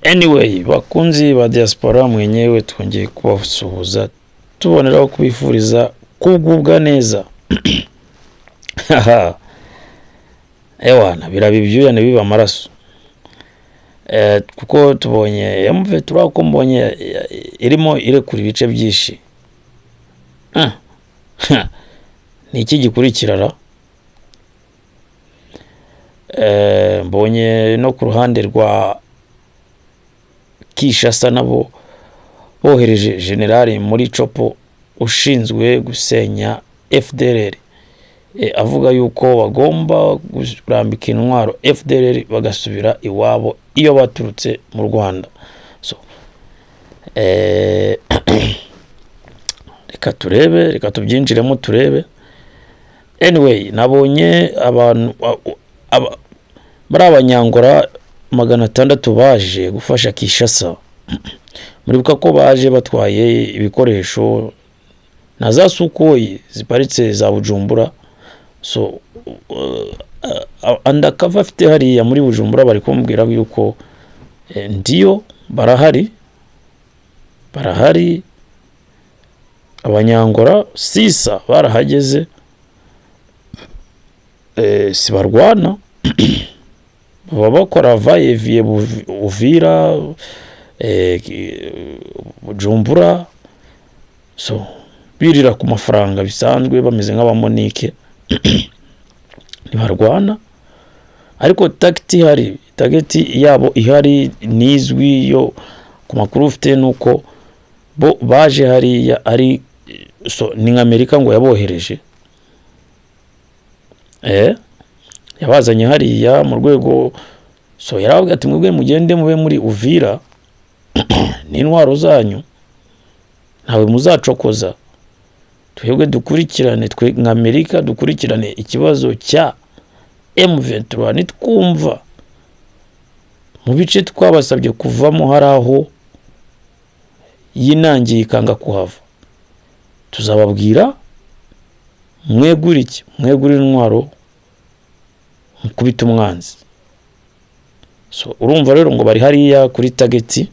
Anyway, bakunzi ba diaspora mwenyewe twongeye kubasuhuza tuboneraho kubifuriza kugubwa neza. Ewana birabibyuya ne biba amaraso. Kuko tubonye yamve turako mbonye irimo irekura ibice byinshi. Ni iki gikurikirara? Mbonye no ku ruhande rwa Kishasa nabo bohereje generali muri Chopo ushinzwe gusenya FDLR, avuga yuko bagomba kurambika intwaro FDLR bagasubira iwabo iyo baturutse mu Rwanda. So reka tubyinjiremo turebe. Anyway, nabonye abantu bari abanyangora 600 baje gufasha Kishasa. Muribuka ko baje batwaye ibikoresho na za Sukhoi ziparitse za Bujumbura. So undercover afite hariya muri Bujumbura bari kumbwira yuko ndiyo barahari abanyangora sisa barahageze, si barwana baba bakora vaye Uvira, Bujumbura. So birira ku mafaranga bisanzwe bameze nk'abamonike ntibarwana, ariko tageti yabo ihari nizwi yo ku makuru ufite nuko bo baje hariya ari so ni Amerika ngo yabohereje, yabazanye hariya mu rwego. So yaravuga ati mwebwe mugende mube muri Uvira n'intwaro zanyu ntawe muzacokoza, twebwe dukurikirane, twe nk'Amerika dukurikirane ikibazo cya M23. Nitwumva mu bice twabasabye kuvamo hari aho yinangiye ikanga kuhava, tuzababwira mwegura intwaro mukubita umwanzi. So urumva rero ngo bari hariya kuri tageti.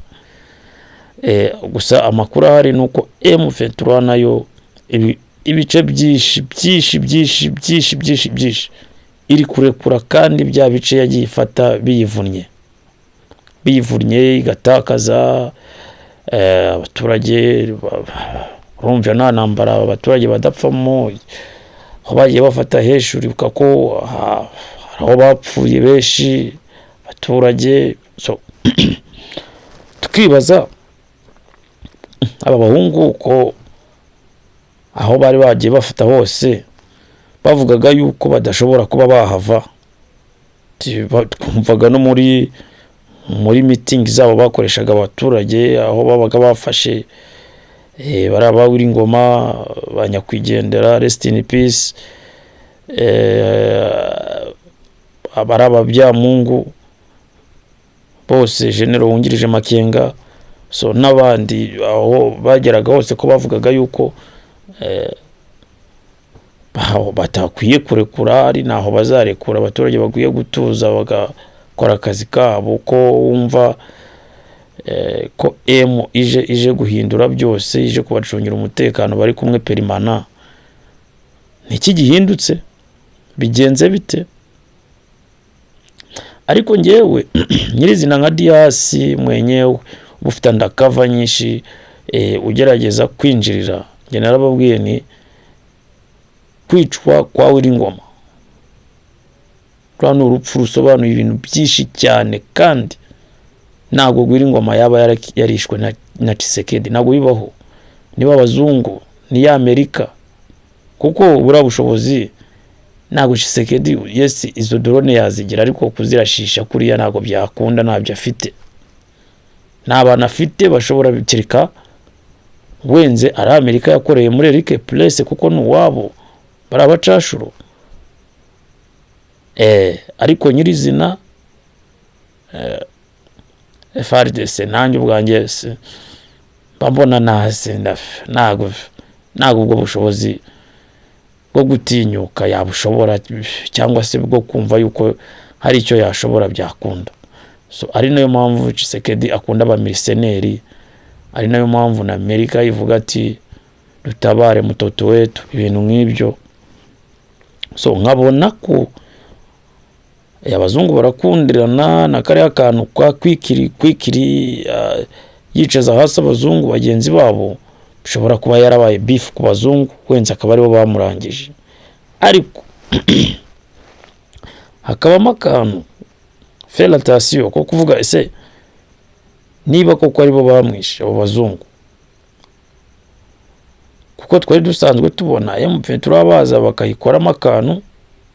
Gusa amakuru ahari nuko M23 nayo ibice byinshi iri kurekura, kandi bya bice yagiye ifata biyivunnye igatakaza abaturage. Urumva nta ntambara abaturage badapfamo, aho bagiye bafata hejuru ko aho bapfuye benshi abaturage. So tukibaza aba bahungu ko aho bari bagiye bafata hose bavugaga yuko badashobora kuba bahava. Twumvaga no muri meeting zabo bakoreshaga abaturage aho babaga bafashe baraba wiri ngoma banyakwigendera, rest in peace, abaraba bya Mungu bose, General wungirije Makenga. So n'abandi aho bageraga hose ko bavugaga yuko batakwiye kurekura, ari naho bazarekura abaturage baguye gutuza bagakora akazi kabo. Ko wumva ko ije guhindura byose, ije kubacungira umutekano bari kumwe perimana. Niki gihindutse? Bigenze bite? Ariko ngewe nyirizina nka Dias mwenyewe ufite ndakava nyinshi, ugerageza kwinjirira. Nge narababwiye ni kwicwa kwa Wiringoma rano urupfu rusobanuye ibintu byinshi cyane, kandi ntago Wiringoma yaba yarishwe na Tshisekedi, ntago bibaho. Niba abazungu ni ya Amerika, kuko bura bushobozi ntago Tshisekedi yes izo drone yazigira, ariko kuzirashisha kuriya ntago byakunda, ntabyo afite. N'abana afite bashobora bitirika wenze ari Amerika yakoreye muri Eric Place, kuko nuwabo barabacashuro. Ariko nyirizina FARDC nanjye ubwanjye bambona nase ntago ubwo bushobozi bwo gutinyuka yabushobora, cyangwa se bwo kumva yuko hari icyo yashobora byakunda. So ari nayo mpamvu Tshisekedi akunda ba mercenary, ari nayo mpamvu na Amerika ivuga ati dutabare mutoto wetu, ibintu nk'ibyo. So nkabona ko abazungu barakundirana na kare akantu kwa kwikiri yicaza hasi abazungu bagenzi babo, bishobora kuba yarabaye beef ku bazungu, wenza akaba aribo bamurangije. Ariko hakabamo akantu fellatasiyo ko kuvuga ese niba koko aribo bamwishe abo bazungu, kuko twari dusanzwe tubona M23 baza bakayikoramo akantu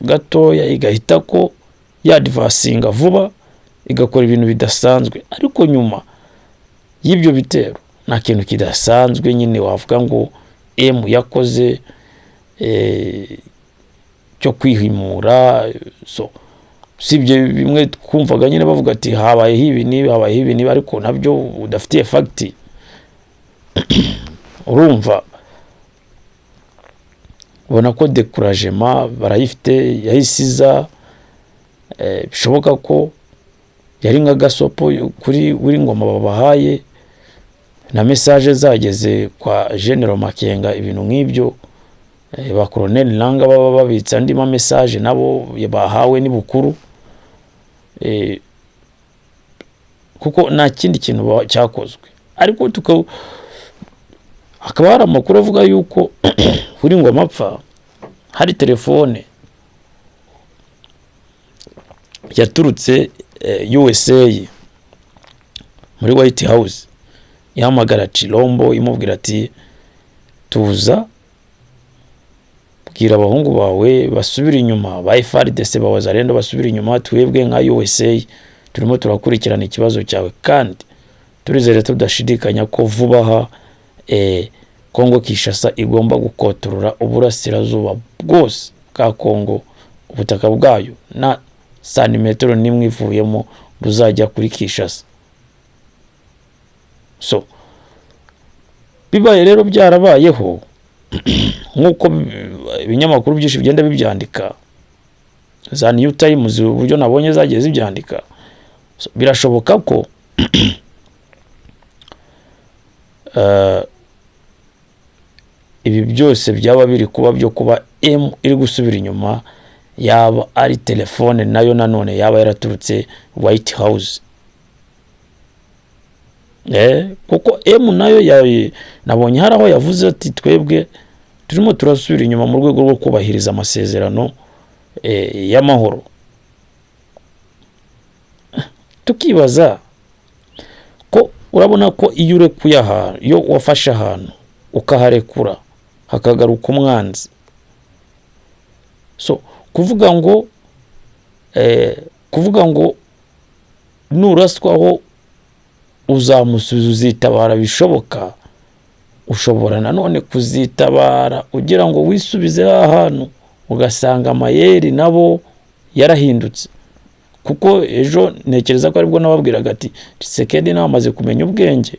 gatoya igahita ko yadvasinga vuba igakora ibintu bidasanzwe, ariko nyuma y'ibyo bitero nta kintu kidasanzwe nyine wavuga ngo M yakoze cyo kwihimura. So sibye bimwe twumvaga nyine bavuga ati habaye ibi nibi, ariko nabyo udafitiye fact. Urumva ubona ko découragement barayifite yahisiza. Bishoboka ko yari nka gasopo kuri Ngoma babahaye na message zageze kwa General Makenga, ibintu nk'ibyo ba Colonel Nanga baba babitsa andi ma message nabo bahawe ni bukuru, kuko nta kindi kintu cyakozwe. Ariko akaba hari amakuru avuga yuko kuri Ngoma apfa hari telefone yaturutse USA muri White House yahamagara Chilombo imubwira ati tuza bwira abahungu bawe basubira inyuma, ba FARDC bawazarendo basubira inyuma, twebwe nka USA turimo turakurikirana ikibazo cyawe, kandi turizere tudashidikanya ko vuba aha Kongo Kinshasa igomba gukotorora uburasirazuba bwose bwa Kongo, ubutaka bwayo na santimetero nimwe ivuyemo buzajya kuri Kinshasa. So bibaye rero byarabayeho nkuko ibinyamakuru byinshi bigenda bibyandika, za New Times uburyo nabonye zagiye zibyandika. So birashoboka ko ibi byose byaba biri kuba byo kuba M iri gusubira inyuma, yaba ari telefone nayo nanone yaba yaraturutse White House. Kuko M nayo nabonye haraho yavuze ati twebwe turimo turasubira inyuma mu rwego rwo kubahiriza amasezerano y'amahoro. Tukibaza ko urabona ko iyo urekuye ahantu, iyo wafashe ahantu ukaharekura hakagaruka umwanzi, so kuvuga ngo nuraswaho uzamusubiza uzitabara, bishoboka ushobora nanone kuzitabara ugira ngo wisubize ahantu ugasanga amayeri nabo yarahindutse. Kuko ejo nekereza ko aribwo nababwiraga ati Tshisekedi namaze kumenya ubwenge,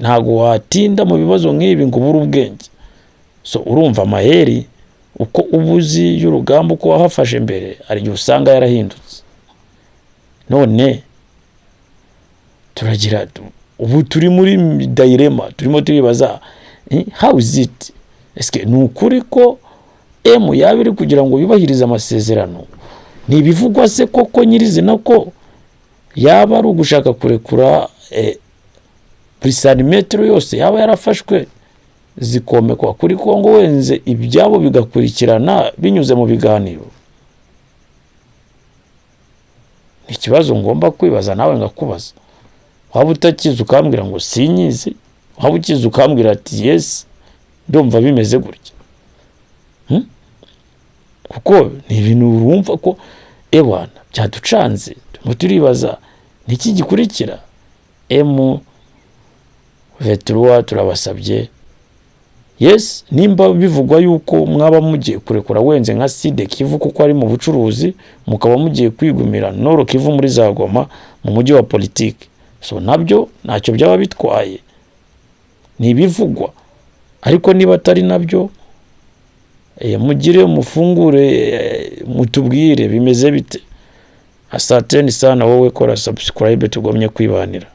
ntago watinda mu bibazo nk'ibi ngo ubure ubwenge. So urumva amayeri uko ubuzi y'urugamba uko wahafashe mbere ari usanga yarahindutse. None turagira ubu turi muri dilemma, turimo turibaza how is it, eske nukuri ko M yabiri kugira ngo yubahirize amasezerano? Ni bivugwa se koko nyirizina ko yaba ari ugushaka kurekura prisanimetro yose yaba yarafashwe zikomekwa kuri Kongo, wenze ibyabo bigakurikirana binyuze mu biganiro? Ikibazo ngomba kwibaza nawe ngakubaza. Waba utakiza ukambwira ngo sinyizi, waba ukiza ukambwira ati yes ndumva bimeze gutya. Kuko ni ibintu urumva ko ewana byaducanze, turibaza niki gikurikira. M23 turabasabye, yes nimba bivugwa yuko mwaba mugiye kurekura wenze nka Sud Kivu kuko ari mu bucuruzi, mukaba mugiye kwigumira Nord Kivu muri za Goma mu mujyi wa politiki, so nabyo ntacyo byaba bitwaye, ni bivugwa. Ariko niba atari nabyo mugire mufungure mutubwire bimeze bite. Asanteni sana wowe kora subscribe tugomye kwibanira.